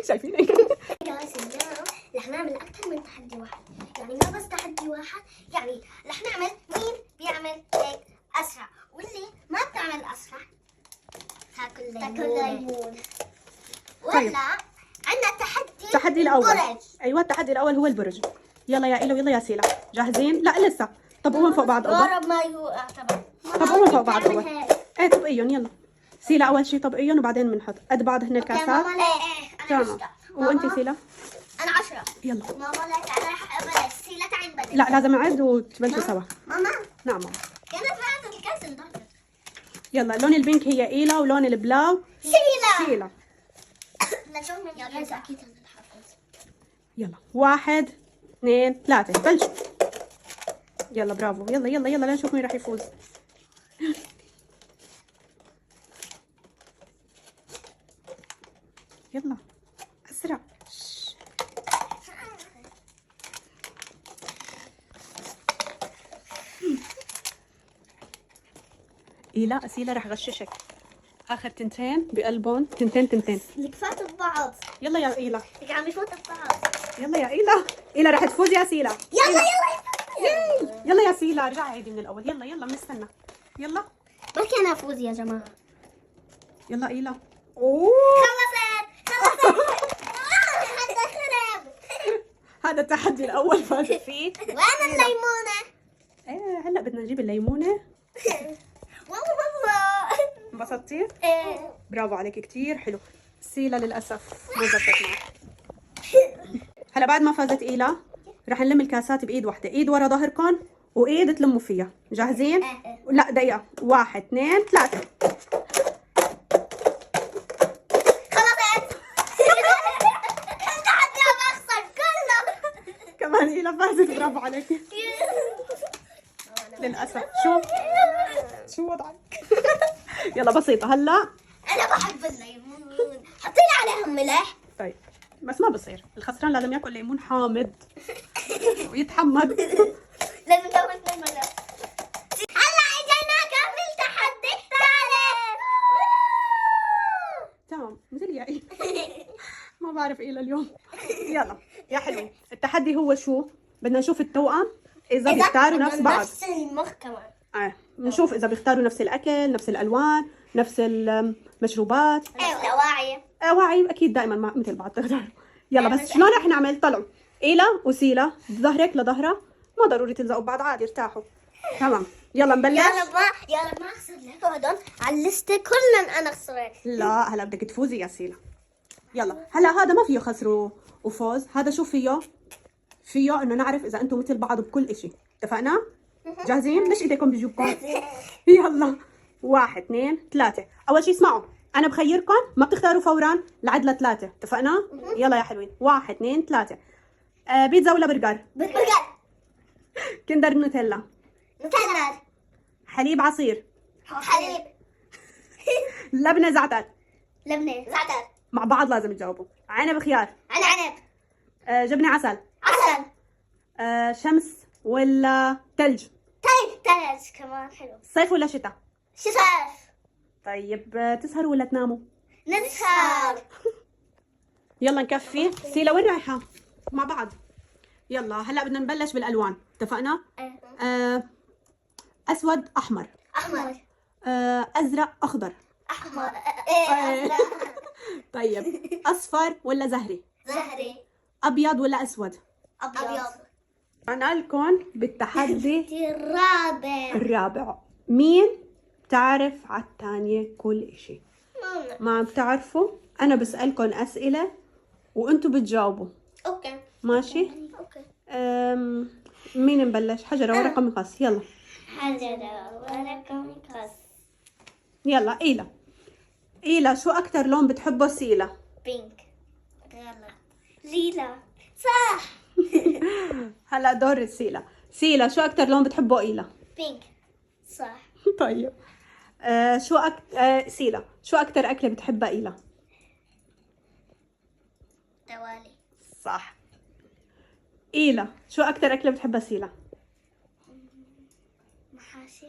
شايفين ايه؟ جايز اليوم رح نعمل أكثر من تحدي واحد، يعني ما بس تحدي واحد، يعني رح نعمل مين بيعمل هيك أسرع، واللي ما بتعمل أسرع تاكل ليمون. طيب. ولا عندنا التحدي الأول. برج. أيوة التحدي الأول هو البرج. يلا يا إيلا ويلا يا سيلا، جاهزين؟ لا لسه. طبقوهم فوق بعض أول. جرب ما يوقع تبع. طبقوهم فوق بعض أول. إيه طبقيهم يلا. سيلا أول شي طبقيهم وبعدين بنحط قد بعض هن الكاسات. ماما لا أنا تمام. 10. وأنتي سيلا؟ أنا 10. يلا. ماما لا أنا رح أبلش، سيلا تعي نبلش. لا لازم أعد وتبلشوا سوا. ماما نعم ماما. كانت بعد الكاس انضربت. يلا لون البينك هي إيلا ولون البلاو سيلا. نشوف من يلا أكيد أنا الحافظ. يلا 1 2 3 بلشوا. يلا برافو، يلا يلا يلا لنشوف مين راح يفوز. يلا اسرع. إيلا أسيلا رح غششك. آخر تنتين بقلبهم تنتين. الكفات ببعض. يلا يا إيلا. عم يفوتوا ببعض. يلا يا إيلا. إيلا رح تفوز يا سيلا. يلا يلا يا سيلا ارجعي عيدي من الأول. يلا يلا بنستنى. يلا بركي أنا أفوز يا جماعة. يلا إيلا. أوه خلصت. حتى خرب. هذا التحدي الأول فازت فيه. وين الليمونة؟ ايه هلا بدنا نجيب الليمونة. والله. انبسطتي؟ إيه. برافو عليك كتير حلو. سيلا للأسف ما زبطت معك. هلا بعد ما فازت إيلا رح نلم الكاسات بإيد واحدة، إيد ورا ظهركم وإيد تلموا فيها. جاهزين؟ لا دقيقة. 1 2 3. خلصت. التحدي عم أخسر كله. كمان إيلا فازت. برافو عليك. للأسف شو وضعك؟ يلا بسيطة هلا. أنا بحب الليمون. حطيلي عليهم ملح. طيب بس ما بصير، الخسران لازم ياكل ليمون حامض ويتحمض. لازم تاكل 2 مرات. هلا اجينا كمل التحدي الثالث. تمام انزلي يا إيلا. ما بعرف إيلا اليوم. يلا يا حلوين، التحدي هو شو؟ بدنا نشوف التوأم إذا بيختاروا نفس بعض. نفس المخ كمان. بنشوف إذا بيختاروا نفس الأكل، نفس الألوان، نفس المشروبات. ايوه واعية. واعي أكيد دائما ما مثل بعض تختاروا. يلا بس شلون رح نعمل؟ طلعوا إيلا وسيلا ظهرك لظهرها، ما ضروري تلزقوا ببعض عادي ارتاحوا. تمام يلا نبلش. يلا ما اخسر لك هدول على الليسته كلهم انا خسرت. لا هلا بدك تفوزي يا سيلا. يلا هلا هذا ما فيه خسر وفوز، هذا شو فيه؟ فيه انه نعرف اذا انتم مثل بعض بكل اشي. اتفقنا؟ جاهزين؟ ليش ايديكم بجيبكم؟ يلا 1 2 3. اول شي اسمعوا، انا بخيركم ما بتختاروا فورا لعد ل3. اتفقنا؟ يلا يا حلوين 1 2 3. بيتزا ولا برجر؟ برجر. كندر نوتيلا. نوتيلا. حليب عصير. حليب. لبنة زعتر. لبنة زعتر. مع بعض لازم تجاوبوا. عنب خيار. عنب. جبنة عسل. عسل. شمس ولا تلج؟ تلج كمان حلو. صيف ولا شتاء؟ شتاء. طيب تسهروا ولا تناموا؟ نسهر. يلا نكفي. سيلا وين رايحة؟ مع بعض. يلا هلا بدنا نبلش بالألوان. اتفقنا؟ أسود أحمر. احمر. أزرق أخضر. احمر. طيب أصفر ولا زهري؟ زهري. أبيض ولا أسود؟ ابيض. أنا لكم بالتحدي الرابع. مين بتعرف على الثانية كل إشي؟ ما بتعرفوا؟ أنا بسألكم أسئلة وأنتوا بتجاوبوا. اوكي. ماشي؟ اوكي. مين نبلش؟ حجرة ورقة مقص. يلا حجرة ورقة مقص. يلا إيلا. إيلا شو أكتر لون بتحبه سيلا؟ بينك. غلط. ليلى. صح. هلا دور سيلا. سيلا شو أكتر لون بتحبه إيلا؟ بينك. صح. طيب سيلا شو أكتر أكلة بتحبها إيلا؟ دوالي. صح. إيلا شو أكتر أكلة بتحبها سيلا؟ محاشي.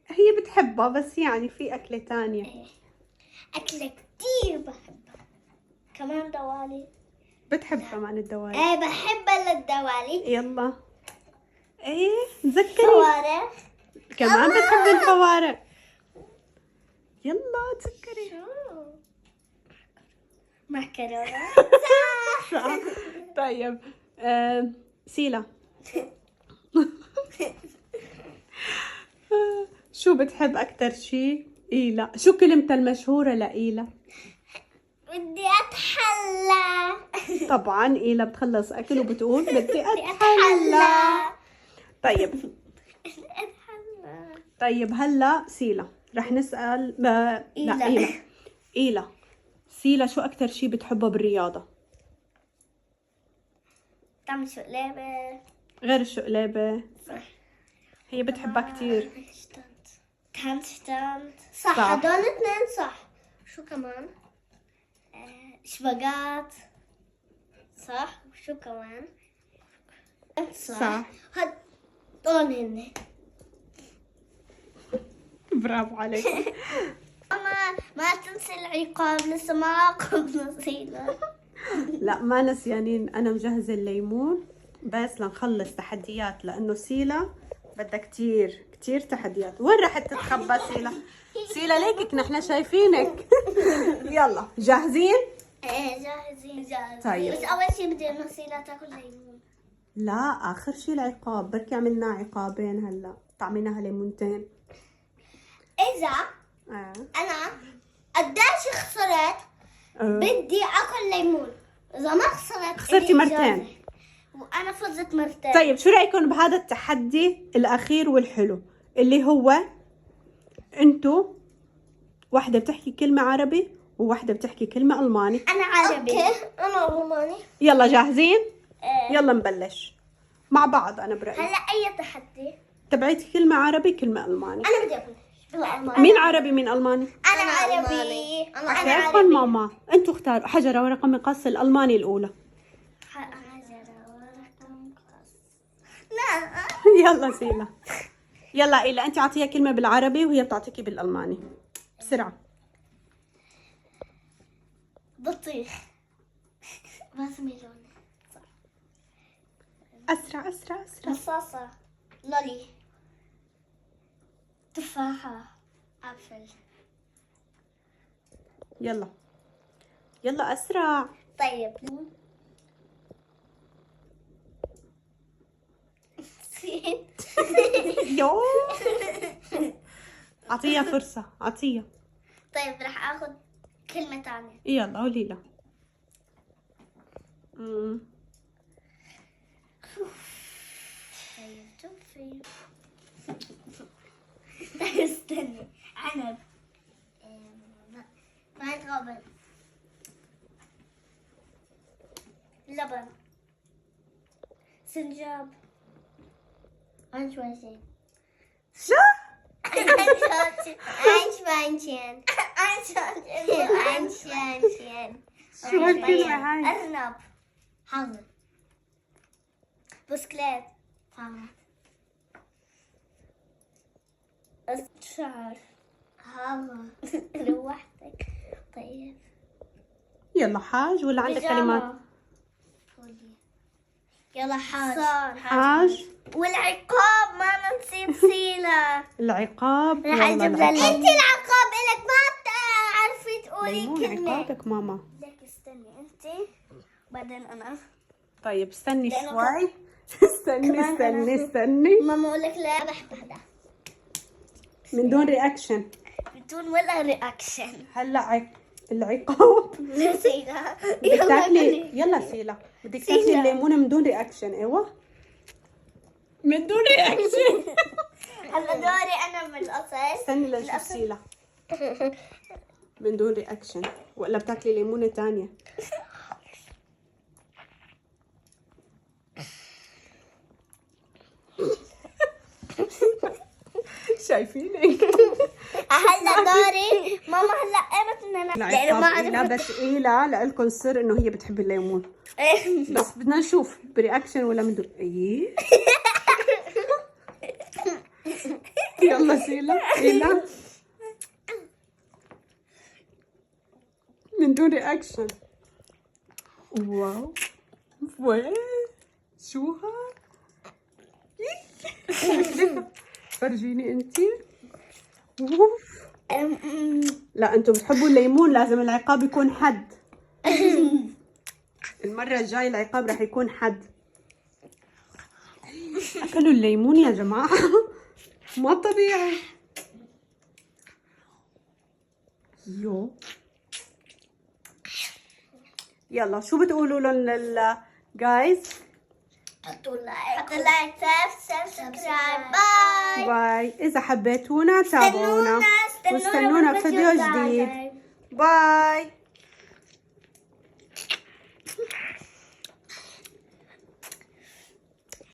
هي بتحبها بس يعني في أكلة تانية. أكلة كتير كمان دوالي. بتحب كمان الدوالي. ايه بحب الدوالي. يلا ايه تذكري فوارق. كمان بتحب الفوارق. يلا تذكري. معكرونة. صح. طيب سيلا شو بتحب أكتر شي؟ إيلا شو كلمتها المشهورة لإيلا؟ بدي اتحلى. طبعا إيلا بتخلص أكل وبتقول بدي أتحلى. طيب طيب هلا سيلا رح نسأل لا إيلا. إيلا سيلا شو أكتر شي بتحبه بالرياضة؟ تعمل شقلابة. غير الشقلابة هي بتحبها كتير. هاند ستاند. صح صح. هدول اثنين صح. شو كمان؟ شباقات. صح وشو كمان؟ صح. هدول هن. برافو عليك. ما تنسي العقاب لسه ما عاقبنا سيلا. لا ما نسيانين، أنا مجهزة الليمون بس لنخلص تحديات لأنه سيلا بدها كتير كتير تحديات. وين رحت تتخبى سيلا؟ سيلا ليكك نحن شايفينك. يلا جاهزين؟ ايه جاهزين. طيب. بس أول شي بدي إنه سيلا تاكل ليمون. لا آخر شي العقاب، بركي عملنا عقابين هلا طعميناها ليمونتين. إذا أنا قديش خسرت بدي أكل ليمون. إذا ما خسرتي خسرتي مرتين وأنا فزت مرتين. طيب شو رأيكم بهذا التحدي الأخير والحلو اللي هو انتو واحدة بتحكي كلمة عربي وواحدة بتحكي كلمة ألماني. أنا عربي. أنا ألماني. يلا جاهزين؟ يلا نبلش مع بعض. أنا برأيي هلا أي تحدي؟ تبعتي كلمة عربي كلمة ألماني. أنا بدي أكل بالألماني. مين عربي مين ألماني؟ أنا عربي. أنا كيفكم عربي. ماما؟ انتوا اختاروا حجرة ورقة مقص الألماني الأولى. لا. يلا سيلا يلا إلا أنت أعطيها كلمة بالعربي وهي بتعطيكي بالألماني بسرعة. بطيخ. واترميلون. أسرع أسرع أسرع. مصاصة. لولي. تفاحة. أبل. يلا يلا أسرع. طيب. سين. يو أعطيها فرصة أعطيها. طيب رح آخذ كلمة تانية. يلا قولي لها. طيب شوفي. طيب استني. عنب. ما يتغابن. لبن. سنجاب. Einschweinchen. شو؟ Einschweinchen. Einschweinchen. شو هالكلمة هاي؟ أرنب. حاضر. بسكليت. فهمت. شعر. حاضر. روحتك. طيب. يلا حاج ولا عندك كلمات؟ يلا حاج. حاج. والعقاب ما نسيب سيلا. العقاب رح يلا اجيب لك العقاب. انت العقاب الك ما بتعرفي تقولي ليمون كلمة. عقابك ماما. لك استني انت بعدين انا. طيب استني لأنه شوي. استني كمان استني أنا. استني ماما اقول لك لا بحب هذا من دون رياكشن. بدون ولا رياكشن. هلا العقاب سيلا بدك تاكلي. يلا سيلا بدك تاكلي سيلا. الليمونة من دون رياكشن. ايوه من دون رياكشن. هلا دوري انا بالاصل. استني لنشوف سيلا من دون رياكشن ولا بتاكلي ليمونة تانية. شايفينك. هلا دوري ماما. هلا ايمت ان انا لانه ما لا عرفت. بس إيلا لكم سر انه هي بتحب الليمون بس بدنا نشوف برياكشن ولا من دون. ايه يلا سيلا إيلا من دون رياكشن. واو وين شو هاد؟ فرجيني انتي. اوف. لا انتم بتحبوا الليمون، لازم العقاب يكون حد. المرة الجاية العقاب راح يكون حد. اكلوا الليمون يا جماعة. ما طبيعي. يو يلا شو بتقولوا لهم للجايز؟ حطوا لايك سبسكرايب باي. باي. اذا حبيتونا تابعونا واستنونا بفيديو جديد. باي.